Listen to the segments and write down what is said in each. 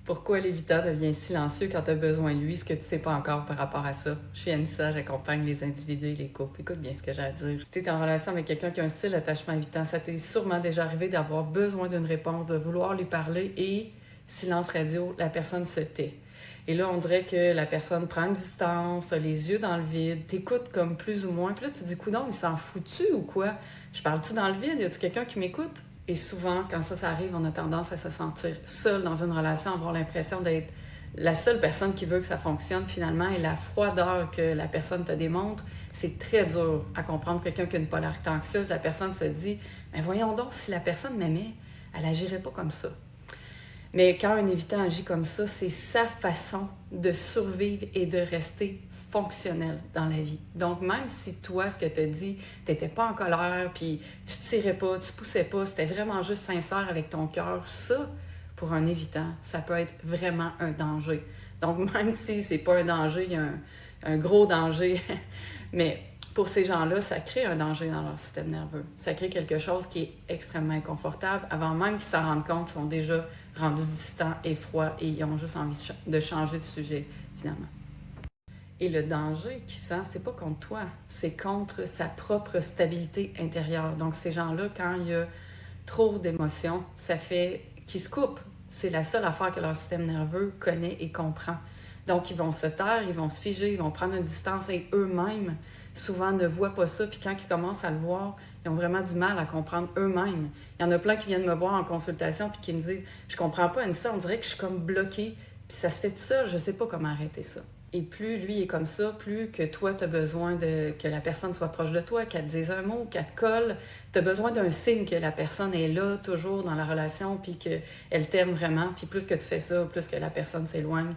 Pourquoi l'évitant devient silencieux quand tu as besoin de lui, ce que tu sais pas encore par rapport à ça? Je suis Anissa, j'accompagne les individus et les couples. Écoute bien ce que j'ai à dire. Si tu es en relation avec quelqu'un qui a un style d'attachement évitant, ça t'est sûrement déjà arrivé d'avoir besoin d'une réponse, de vouloir lui parler et silence radio, la personne se tait. Et là, on dirait que la personne prend une distance, a les yeux dans le vide, t'écoute comme plus ou moins. Puis là, tu te dis, coudonc, il s'en fout-tu ou quoi? Je parle-tu dans le vide? Y a-tu quelqu'un qui m'écoute? Et souvent, quand ça arrive, on a tendance à se sentir seul dans une relation, avoir l'impression d'être la seule personne qui veut que ça fonctionne finalement. Et la froideur que la personne te démontre, c'est très dur à comprendre. Quelqu'un qui a une polarité anxieuse, la personne se dit, mais voyons donc, si la personne m'aimait, elle n'agirait pas comme ça. Mais quand un évitant agit comme ça, c'est sa façon de survivre et de rester fonctionnel dans la vie. Donc, même si toi, ce que tu as dit, tu n'étais pas en colère, puis tu tirais pas, tu poussais pas, c'était vraiment juste sincère avec ton cœur, ça, pour un évitant, ça peut être vraiment un danger. Donc, même si c'est pas un danger, il y a un gros danger, mais pour ces gens-là, ça crée un danger dans leur système nerveux. Ça crée quelque chose qui est extrêmement inconfortable. Avant même qu'ils s'en rendent compte, ils sont déjà rendus distants et froids et ils ont juste envie de changer de sujet, finalement. Et le danger qu'il sent, c'est pas contre toi, c'est contre sa propre stabilité intérieure. Donc, ces gens-là, quand il y a trop d'émotions, ça fait qu'ils se coupent. C'est la seule affaire que leur système nerveux connaît et comprend. Donc, ils vont se taire, ils vont se figer, ils vont prendre une distance et eux-mêmes, souvent, ne voient pas ça. Puis quand ils commencent à le voir, ils ont vraiment du mal à comprendre eux-mêmes. Il y en a plein qui viennent me voir en consultation puis qui me disent « Je comprends pas, Anissa, on dirait que je suis comme bloquée. Puis ça se fait tout seul, je sais pas comment arrêter ça. » Et plus lui est comme ça, plus que toi, tu as besoin que la personne soit proche de toi, qu'elle te dise un mot, qu'elle te colle. Tu as besoin d'un signe que la personne est là, toujours dans la relation, puis qu'elle t'aime vraiment. Puis plus que tu fais ça, plus que la personne s'éloigne.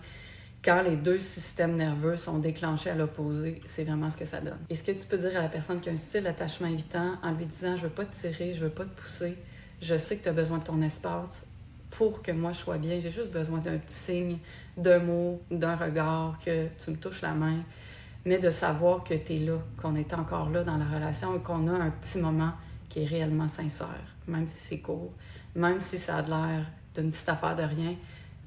Quand les deux systèmes nerveux sont déclenchés à l'opposé, c'est vraiment ce que ça donne. Et ce que tu peux dire à la personne qui a un style d'attachement évitant en lui disant « Je veux pas te tirer, je veux pas te pousser, je sais que tu as besoin de ton espace, pour que moi je sois bien, j'ai juste besoin d'un petit signe, d'un mot, d'un regard, que tu me touches la main, mais de savoir que tu es là, qu'on est encore là dans la relation et qu'on a un petit moment qui est réellement sincère, même si c'est court, même si ça a l'air d'une petite affaire de rien.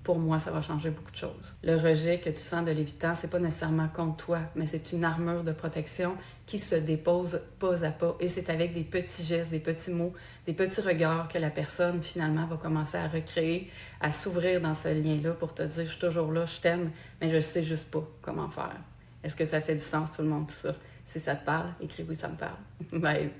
Pour moi, ça va changer beaucoup de choses. Le rejet que tu sens de l'évitant, c'est pas nécessairement contre toi, mais c'est une armure de protection qui se dépose pas à pas. Et c'est avec des petits gestes, des petits mots, des petits regards que la personne, finalement, va commencer à recréer, à s'ouvrir dans ce lien-là pour te dire « Je suis toujours là, je t'aime, mais je sais juste pas comment faire. » Est-ce que ça fait du sens, tout le monde, tout ça? Si ça te parle, écris « Oui, ça me parle. » Bye!